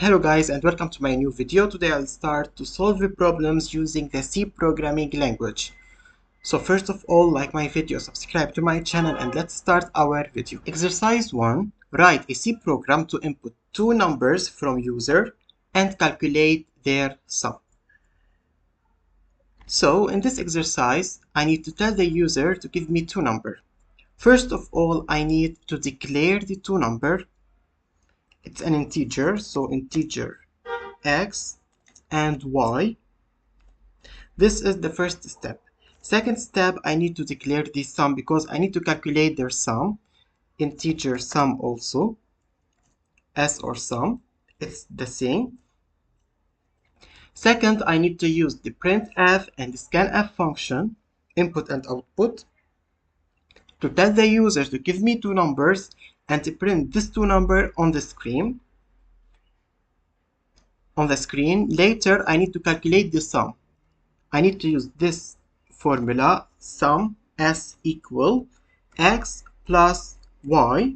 Hello guys and welcome to my new video. Today I'll start to solve the problems using the C programming language. So first of all, like my video, subscribe to my channel and let's start our video. Exercise 1. Write a C program to input two numbers from user and calculate their sum. So in this exercise, I need to tell the user to give me two numbers. First of all, I need to declare the two number. It's an integer, so integer x and y. This is the first step. Second step, I need to declare the sum because I need to calculate their sum. Integer sum also, s or sum, it's the same. Second, I need to use the printf and the scanf function, input and output, to tell the user to give me two numbers and to print this two number on the screen. Later, I need to calculate the sum. I need to use this formula, sum s equal x plus y.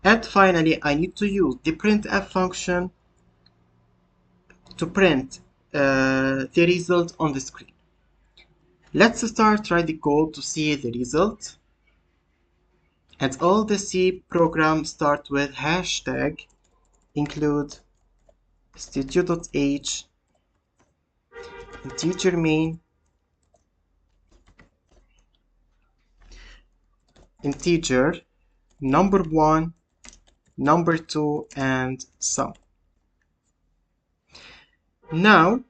And finally, I need to use the printf function to print the result on the screen. Let's start write the code to see the result. And all the C programs start with hashtag include studio.h integer main integer number 1 number 2 and sum. Now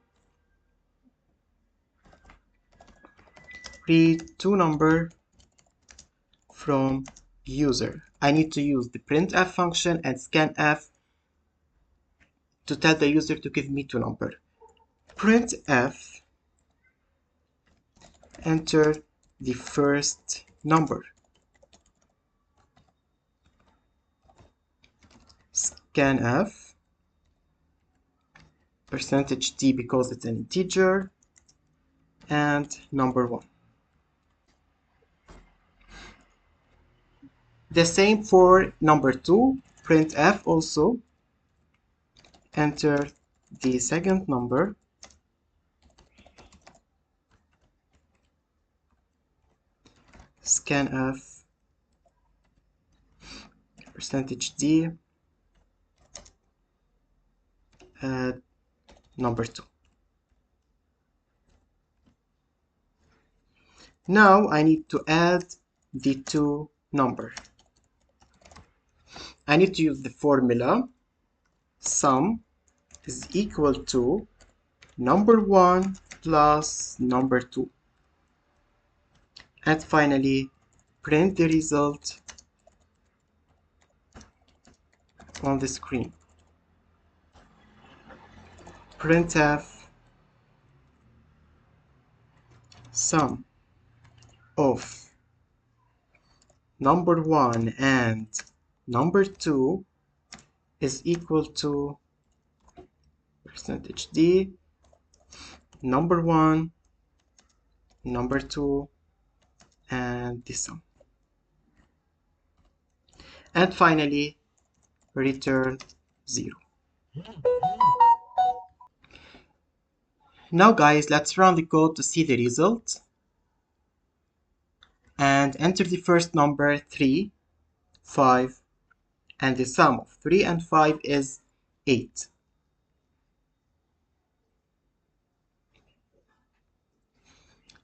read two number from user. I need to use the printf function and scanf to tell the user to give me two number. Printf, enter the first number. Scanf, %d because it's an integer, and number 1. The same for number 2, printf also, enter the second number, scanf, %d, number 2. Now I need to add the two numbers. I need to use the formula sum is equal to number 1 plus number 2. And finally, print the result on the screen. Printf sum of number 1 and number 2 is equal to %d number 1 number 2 and the sum. And finally return 0. Now guys, let's run the code to see the result and enter the first number 3, 5, and the sum of 3 and 5 is 8.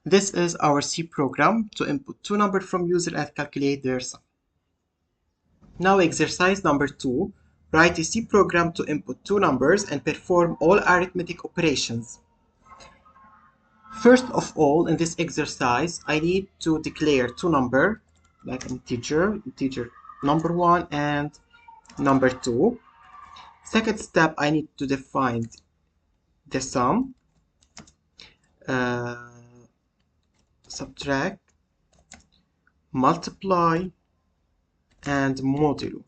This is our C program to input two numbers from user and calculate their sum. Now exercise number 2, write a C program to input two numbers and perform all arithmetic operations. First of all, in this exercise, I need to declare two numbers, like integer number 1 and number 2. Second step, I need to define the sum, subtract, multiply, and modulo.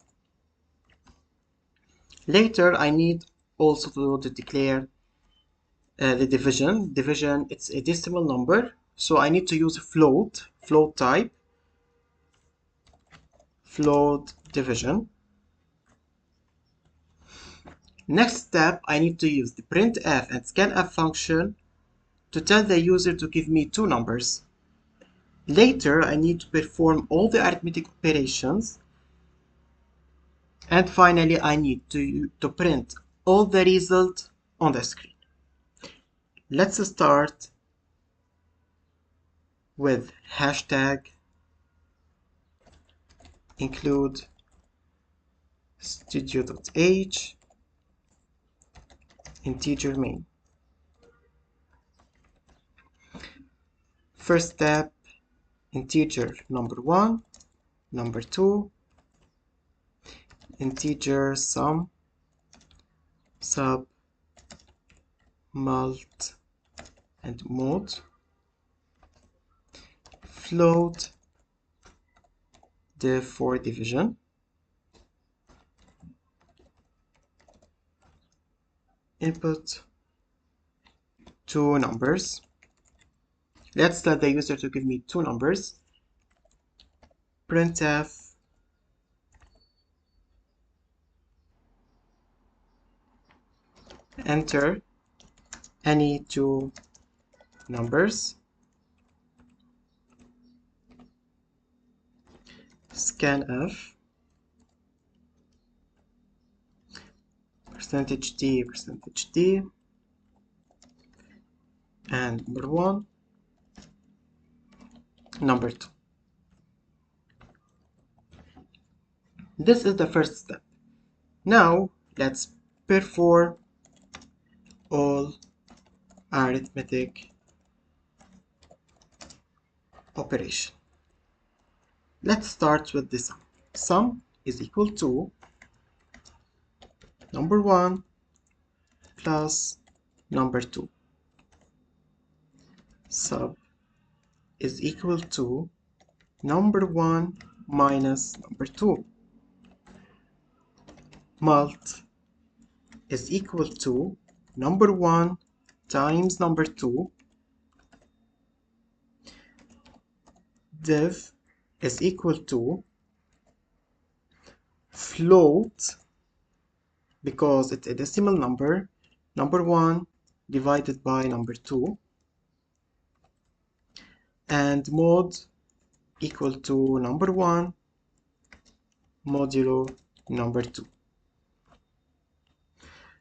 Later, I need also to declare the division. Division, it's a decimal number, so I need to use float type, float division. Next step, I need to use the printf and scanf function to tell the user to give me two numbers. Later, I need to perform all the arithmetic operations. And finally, I need to print all the result on the screen. Let's start with hashtag include studio.h integer main. First step, integer number 1, number 2, integer sum, sub, mult, and mod, float, div for division, input two numbers. Let's tell the user to give me two numbers. Printf enter any two numbers. Scanf %d and number 1, number 2. This is the first step. Now let's perform all arithmetic operation. Let's start with the sum. Sum is equal to number 1 plus number 2. Sub is equal to number 1 minus number 2. Mult is equal to number 1 times number 2. Div is equal to float, because it's a decimal number, number 1 divided by number 2, and mod equal to number 1 modulo number 2.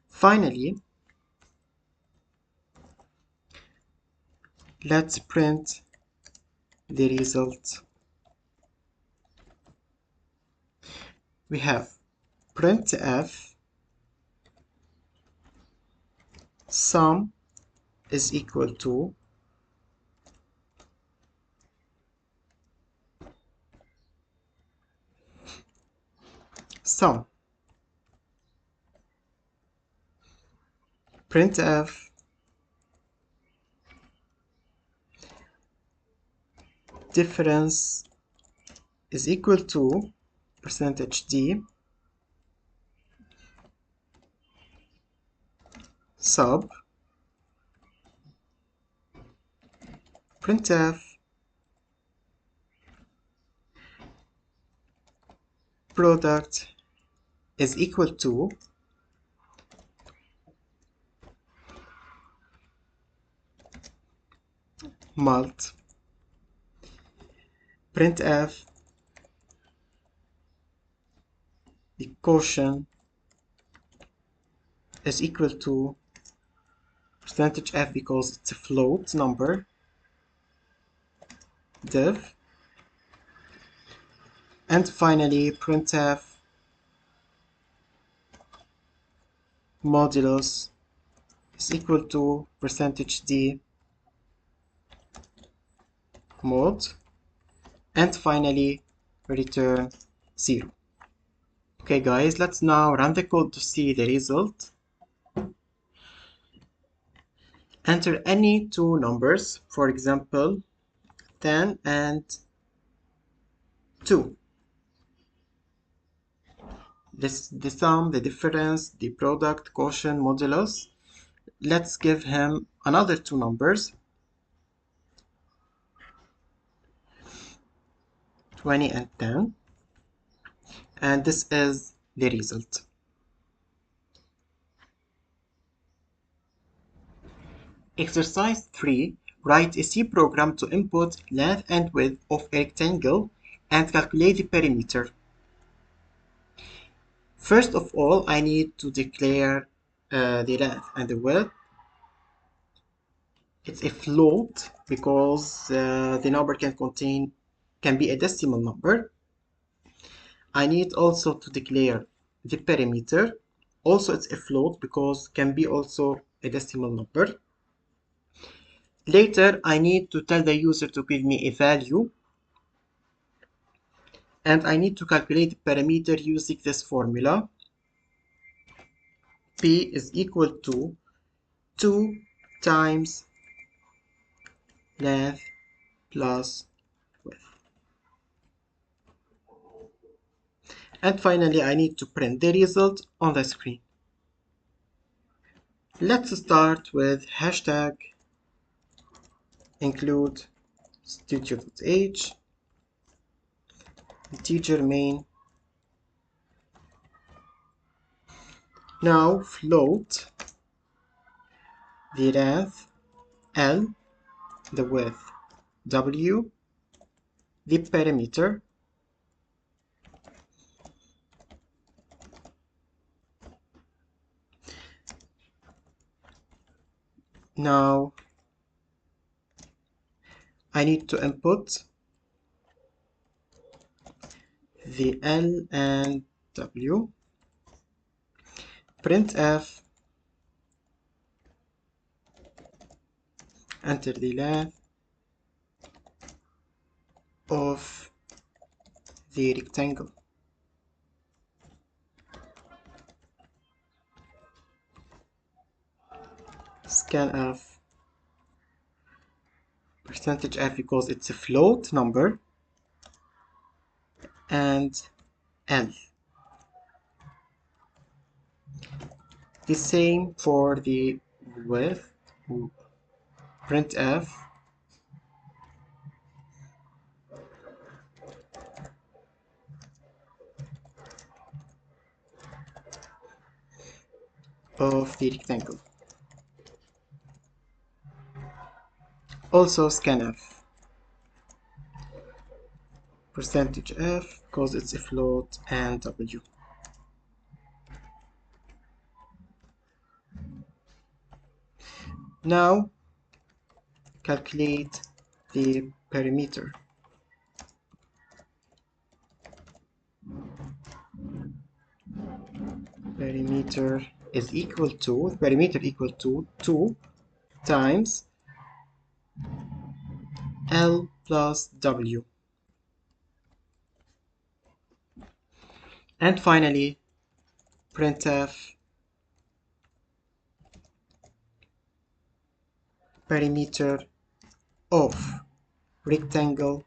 Finally, let's print the result. We have printf sum is equal to sum. Printf difference is equal to %d sub printf product is equal to mult. Printf the quotient is equal to %f because it's a float number, div, and finally printf modulus is equal to %d mod, and finally return 0. Okay guys, let's now run the code to see the result. Enter any two numbers, for example 10 and 2. This the sum, the difference, the product, quotient, modulus. Let's give him another two numbers, 20 and 10, and this is the result. Exercise 3. Write a C program to input length and width of a rectangle and calculate the perimeter. First of all, I need to declare the length and the width. It's a float because the number can be a decimal number. I need also to declare the perimeter. Also, it's a float because can be also a decimal number. Later, I need to tell the user to give me a value, and I need to calculate the perimeter using this formula. P is equal to 2 times length plus width. And finally, I need to print the result on the screen. Let's start with hashtag include studio.h integer main. Now float the length L, the width W, the perimeter. Now I need to input the L and W. Printf, enter the length of the rectangle. Scanf, percentage F because it's a float number, and L. The same for the width. Printf, of the rectangle. Also scanf, percentage F because it's a float, and W. Now calculate the perimeter. Perimeter equal to 2 times L plus W. And finally, printf perimeter of rectangle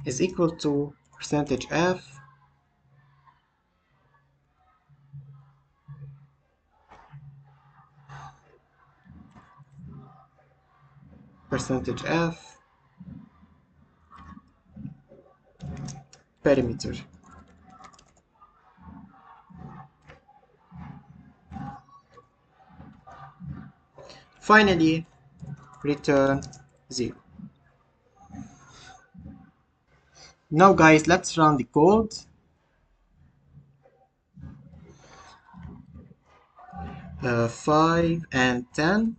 is equal to percentage F percentage F perimeter. Finally, return 0. Now guys, let's run the code. Uh, 5 and 10,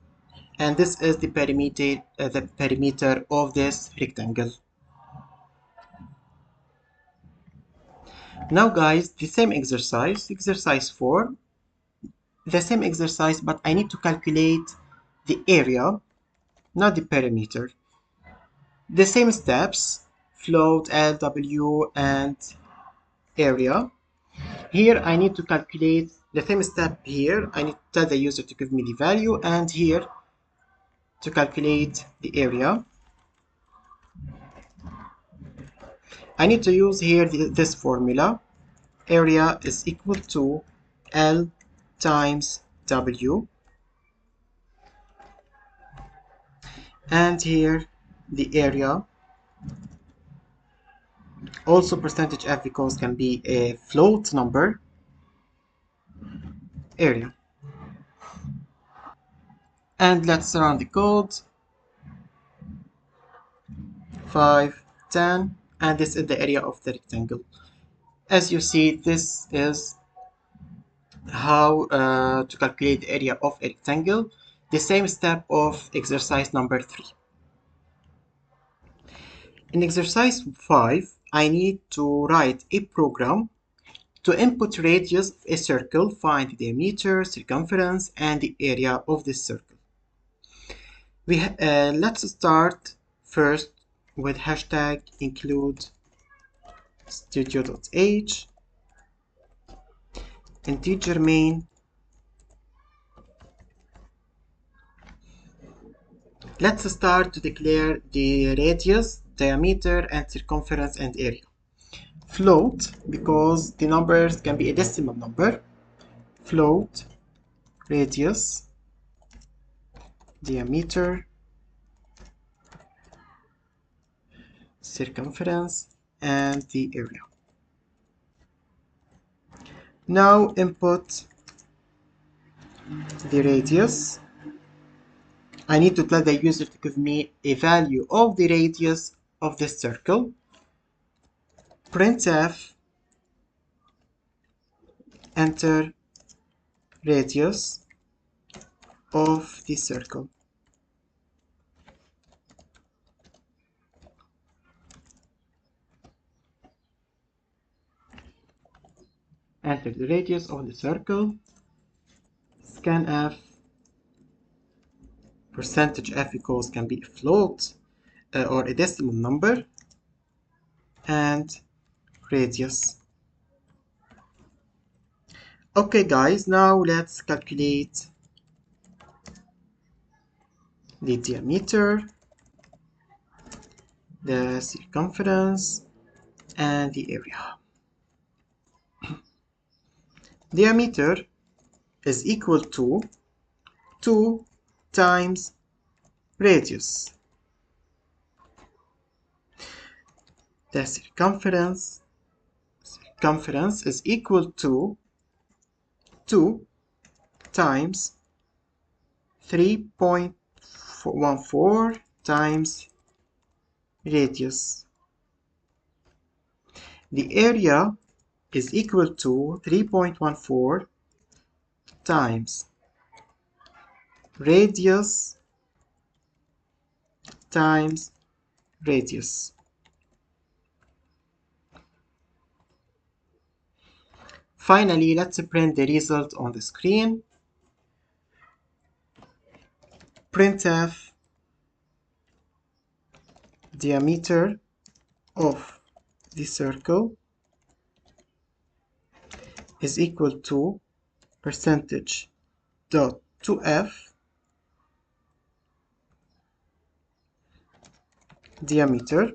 and this is the perimeter of this rectangle. Now guys, the same exercise 4, the same exercise, but I need to calculate the area, not the perimeter. The same steps, float, L, W, and area. Here I need to calculate the same step here. I need to tell the user to give me the value, and here to calculate the area. I need to use here this formula. Area is equal to L times W, and here the area, also percentage F because can be a float number, area. And let's run the code. 5, 10, and this is the area of the rectangle. As you see, this is how to calculate the area of a rectangle, the same step of exercise number 3. In exercise 5, I need to write a program to input radius of a circle, find the diameter, circumference, and the area of this circle. Let's start first with hashtag include studio.h, integer main. Let's start to declare the radius, diameter, and circumference and area. Float, because the numbers can be a decimal number. Float, radius, diameter, circumference, and the area. Now input the radius. I need to tell the user to give me a value of the radius of this circle. Printf, enter radius of the circle. Enter the radius of the circle. Scanf, percentage f equals can be a float or a decimal number, and radius. Okay guys, now let's calculate the diameter, the circumference, and the area. Diameter is equal to 2 times radius. The circumference is equal to 2 times 3.14 times radius. The area is equal to 3.14 times radius times radius. Finally, let's print the result on the screen. Printf diameter of the circle is equal to percentage dot to f diameter,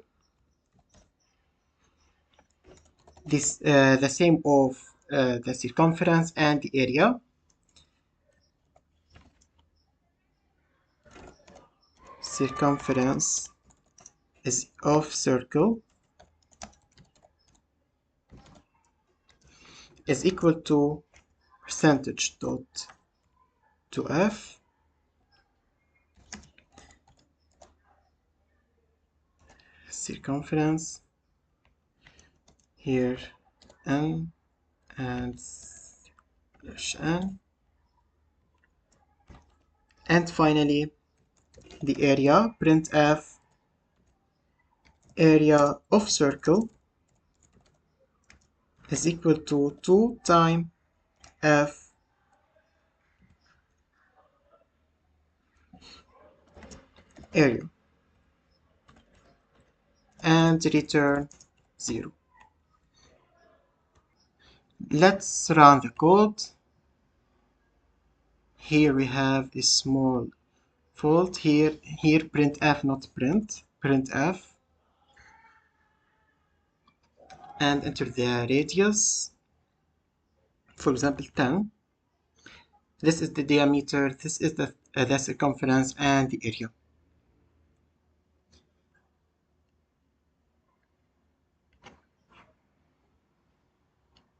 this the same of the circumference and the area. Circumference is of circle is equal to percentage dot to f circumference, here n and slash n, and finally the area. Printf area of circle is equal to 2 times f area, and return 0. Let's run the code. Here we have a small fault. Here printf, not printf, and enter the radius, for example 10. This is the diameter, this is the circumference and the area.